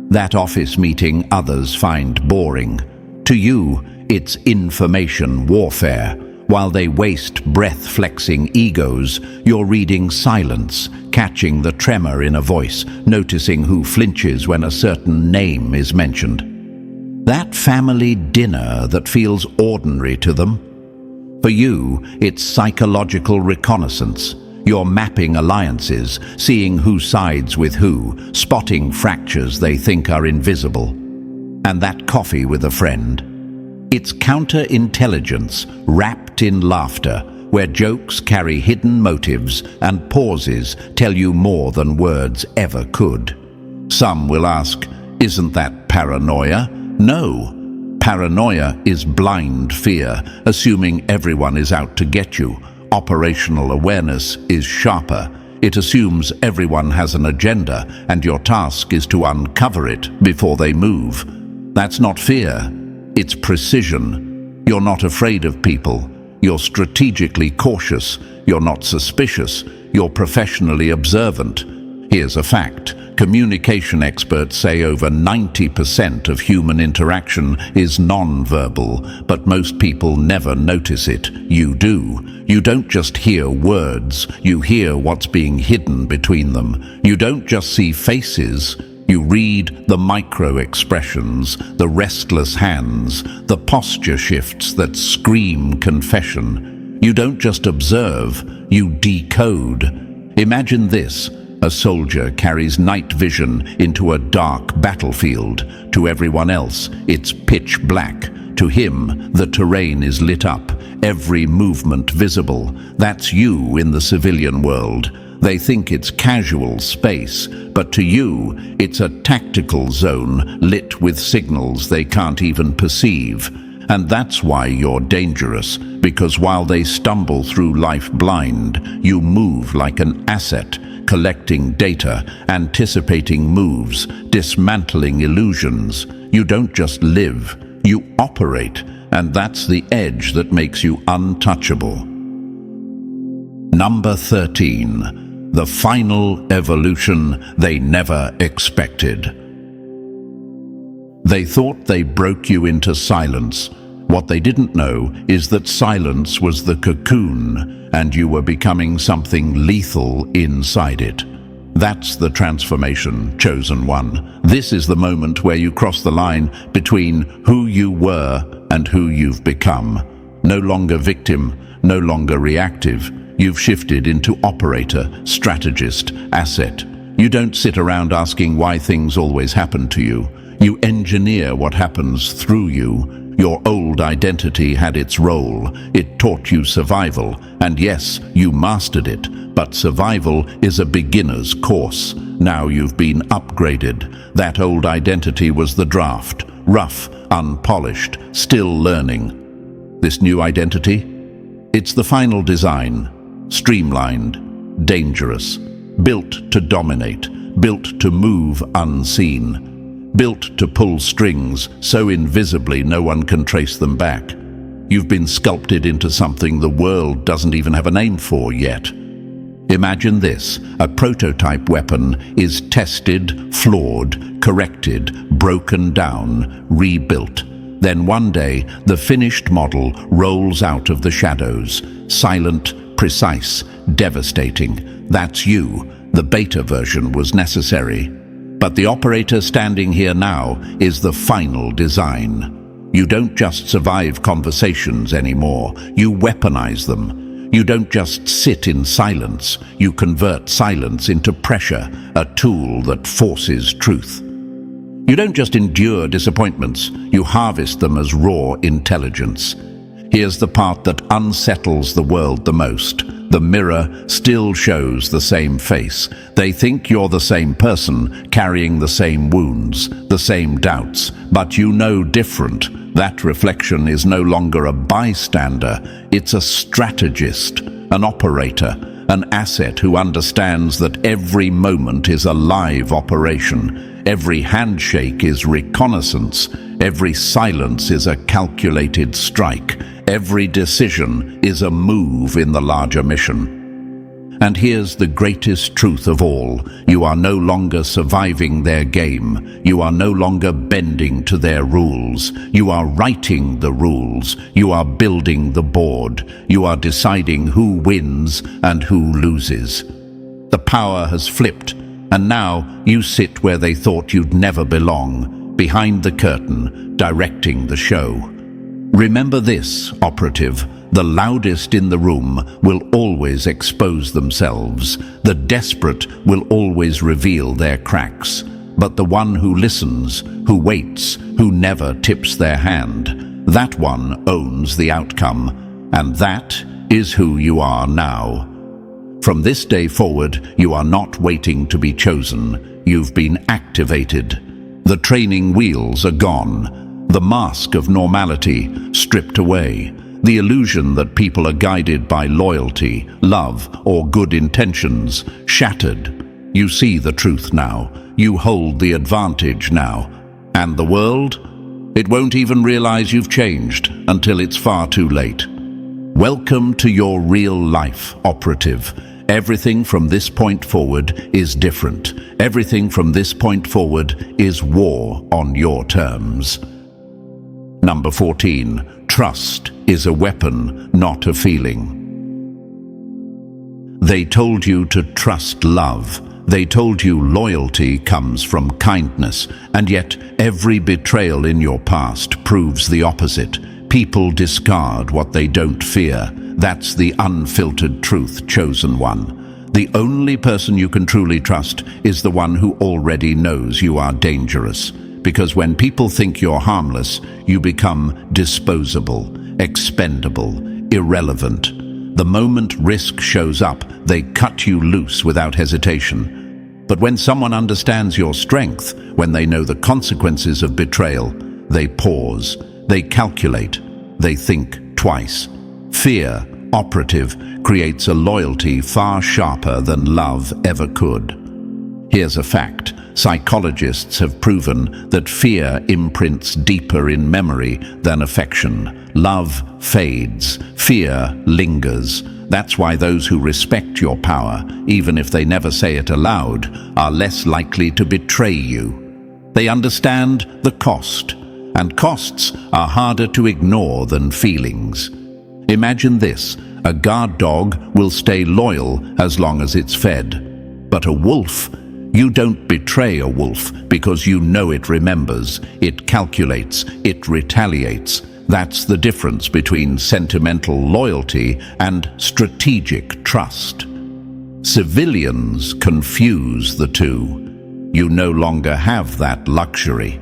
That office meeting others find boring. To you, it's information warfare. While they waste breath-flexing egos, you're reading silence, catching the tremor in a voice, noticing who flinches when a certain name is mentioned. That family dinner that feels ordinary to them? For you, it's psychological reconnaissance. You're mapping alliances, seeing who sides with who, spotting fractures they think are invisible. And that coffee with a friend? It's counterintelligence wrapped in laughter, where jokes carry hidden motives and pauses tell you more than words ever could. Some will ask, isn't that paranoia? No. Paranoia is blind fear, assuming everyone is out to get you. Operational awareness is sharper. It assumes everyone has an agenda, and your task is to uncover it before they move. That's not fear, it's precision. You're not afraid of people. You're strategically cautious. You're not suspicious. You're professionally observant. Here's a fact. Communication experts say over 90% of human interaction is non-verbal, but most people never notice it. You do. You don't just hear words, you hear what's being hidden between them. You don't just see faces, you read the micro-expressions, the restless hands, the posture shifts that scream confession. You don't just observe, you decode. Imagine this. A soldier carries night vision into a dark battlefield. To everyone else, it's pitch black. To him, the terrain is lit up, every movement visible. That's you in the civilian world. They think it's casual space, but to you, it's a tactical zone lit with signals they can't even perceive. And that's why you're dangerous, because while they stumble through life blind, you move like an asset, collecting data, anticipating moves, dismantling illusions. You don't just live, you operate, and that's the edge that makes you untouchable. Number 13. The final evolution they never expected. They thought they broke you into silence. What they didn't know is that silence was the cocoon, and you were becoming something lethal inside it. That's the transformation, chosen one. This is the moment where you cross the line between who you were and who you've become. No longer victim, no longer reactive. You've shifted into operator, strategist, asset. You don't sit around asking why things always happen to you. You engineer what happens through you. Your old identity had its role. It taught you survival, and yes, you mastered it, but survival is a beginner's course. Now you've been upgraded. That old identity was the draft, rough, unpolished, still learning. This new identity? It's the final design, streamlined, dangerous, built to dominate, built to move unseen. Built to pull strings so invisibly no one can trace them back. You've been sculpted into something the world doesn't even have a name for yet. Imagine this: a prototype weapon is tested, flawed, corrected, broken down, rebuilt. Then one day, the finished model rolls out of the shadows, silent, precise, devastating. That's you. The beta version was necessary. But the operator standing here now is the final design. You don't just survive conversations anymore, you weaponize them. You don't just sit in silence, you convert silence into pressure, a tool that forces truth. You don't just endure disappointments, you harvest them as raw intelligence. Here's the part that unsettles the world the most. The mirror still shows the same face. They think you're the same person, carrying the same wounds, the same doubts, but you know different. That reflection is no longer a bystander, it's a strategist, an operator, an asset who understands that every moment is a live operation. Every handshake is reconnaissance. Every silence is a calculated strike. Every decision is a move in the larger mission. And here's the greatest truth of all. You are no longer surviving their game. You are no longer bending to their rules. You are writing the rules. You are building the board. You are deciding who wins and who loses. The power has flipped, and now you sit where they thought you'd never belong, behind the curtain, directing the show. Remember this, operative: the loudest in the room will always expose themselves. The desperate will always reveal their cracks. But the one who listens, who waits, who never tips their hand, that one owns the outcome. And that is who you are now. From this day forward, you are not waiting to be chosen. You've been activated. The training wheels are gone. The mask of normality stripped away. The illusion that people are guided by loyalty, love, or good intentions shattered. You see the truth now. You hold the advantage now. And the world? It won't even realize you've changed until it's far too late. Welcome to your real life, operative. Everything from this point forward is different. Everything from this point forward is war on your terms. Number 14. Trust is a weapon, not a feeling. They told you to trust love. They told you loyalty comes from kindness, and yet every betrayal in your past proves the opposite. People discard what they don't fear. That's the unfiltered truth, chosen one. The only person you can truly trust is the one who already knows you are dangerous. Because when people think you're harmless, you become disposable, expendable, irrelevant. The moment risk shows up, they cut you loose without hesitation. But when someone understands your strength, when they know the consequences of betrayal, they pause, they calculate, they think twice. Fear, operative, creates a loyalty far sharper than love ever could. Here's a fact. Psychologists have proven that fear imprints deeper in memory than affection. Love fades, fear lingers. That's why those who respect your power, even if they never say it aloud, are less likely to betray you. They understand the cost, and costs are harder to ignore than feelings. Imagine this: a guard dog will stay loyal as long as it's fed. But a wolf, you don't betray a wolf because you know it remembers, it calculates, it retaliates. That's the difference between sentimental loyalty and strategic trust. Civilians confuse the two. You no longer have that luxury.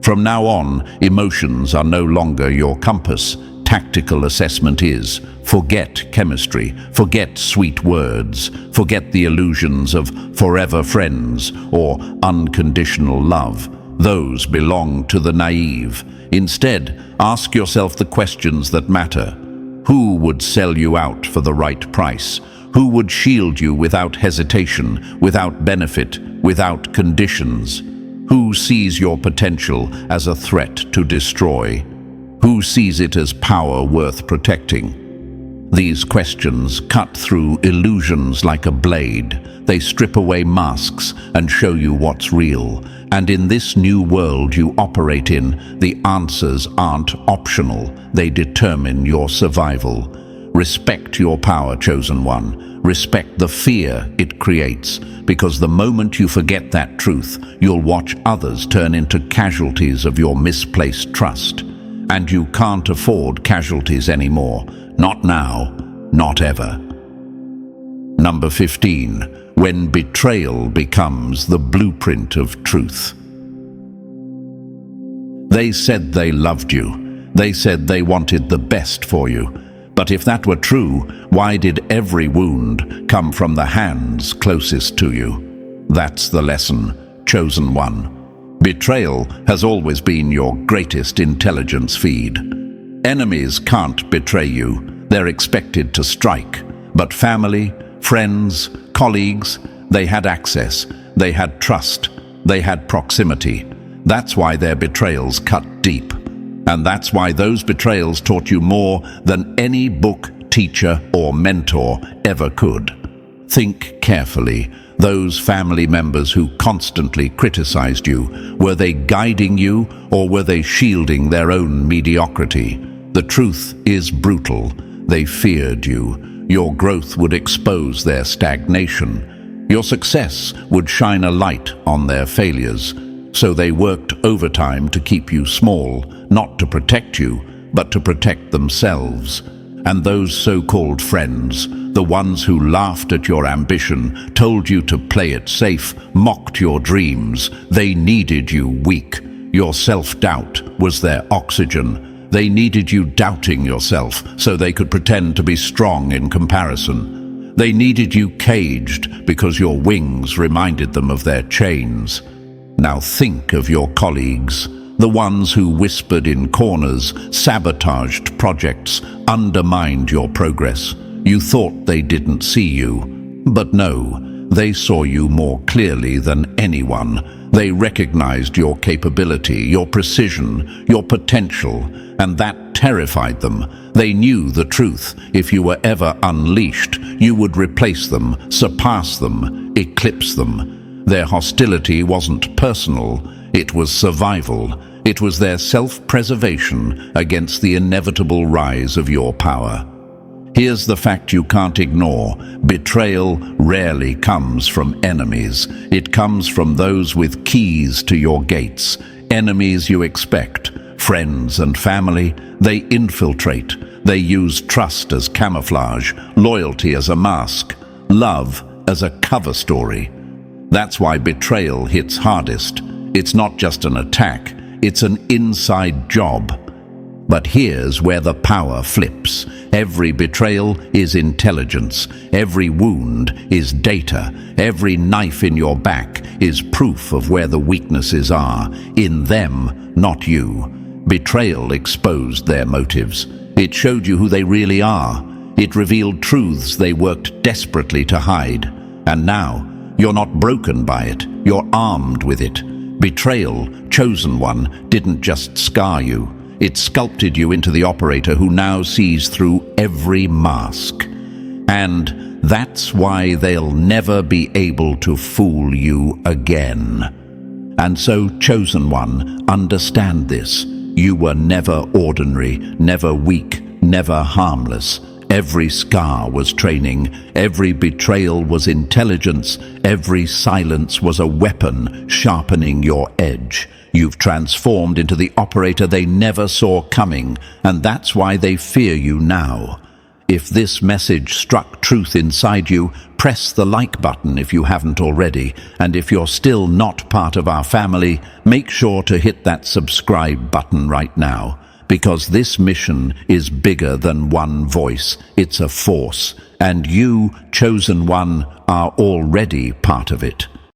From now on, emotions are no longer your compass. Tactical assessment is. Forget chemistry, forget sweet words, forget the illusions of forever friends or unconditional love. Those belong to the naive. Instead, ask yourself the questions that matter. Who would sell you out for the right price? Who would shield you without hesitation, without benefit, without conditions? Who sees your potential as a threat to destroy? Who sees it as power worth protecting? These questions cut through illusions like a blade. They strip away masks and show you what's real. And in this new world you operate in, the answers aren't optional. They determine your survival. Respect your power, chosen one. Respect the fear it creates, because the moment you forget that truth, you'll watch others turn into casualties of your misplaced trust. And you can't afford casualties anymore. Not now, not ever. Number 15. When betrayal becomes the blueprint of truth. They said they loved you. They said they wanted the best for you. But if that were true, why did every wound come from the hands closest to you? That's the lesson, chosen one. Betrayal has always been your greatest intelligence feed. Enemies can't betray you. They're expected to strike. But family, friends, colleagues, they had access. They had trust. They had proximity. That's why their betrayals cut deep. And that's why those betrayals taught you more than any book, teacher, or mentor ever could. Think carefully. Those family members who constantly criticized you, were they guiding you or were they shielding their own mediocrity? The truth is brutal. They feared you. Your growth would expose their stagnation. Your success would shine a light on their failures. So they worked overtime to keep you small, not to protect you, but to protect themselves. And those so-called friends, the ones who laughed at your ambition, told you to play it safe, mocked your dreams, they needed you weak. Your self-doubt was their oxygen. They needed you doubting yourself so they could pretend to be strong in comparison. They needed you caged because your wings reminded them of their chains. Now think of your colleagues, the ones who whispered in corners, sabotaged projects, undermined your progress. You thought they didn't see you, but no, they saw you more clearly than anyone. They recognized your capability, your precision, your potential, and that terrified them. They knew the truth. If you were ever unleashed, you would replace them, surpass them, eclipse them. Their hostility wasn't personal, it was survival. It was their self-preservation against the inevitable rise of your power. Here's the fact you can't ignore. Betrayal rarely comes from enemies. It comes from those with keys to your gates. Enemies you expect, friends and family, they infiltrate. They use trust as camouflage, loyalty as a mask, love as a cover story. That's why betrayal hits hardest. It's not just an attack, it's an inside job. But here's where the power flips. Every betrayal is intelligence. Every wound is data. Every knife in your back is proof of where the weaknesses are. In them, not you. Betrayal exposed their motives. It showed you who they really are. It revealed truths they worked desperately to hide. And now, you're not broken by it. You're armed with it. Betrayal, chosen one, didn't just scar you. It sculpted you into the operator who now sees through every mask. And that's why they'll never be able to fool you again. And so, chosen one, understand this. You were never ordinary, never weak, never harmless. Every scar was training, every betrayal was intelligence, every silence was a weapon sharpening your edge. You've transformed into the operator they never saw coming, and that's why they fear you now. If this message struck truth inside you, press the like button if you haven't already, and if you're still not part of our family, make sure to hit that subscribe button right now. Because this mission is bigger than one voice, it's a force, and you, chosen one, are already part of it.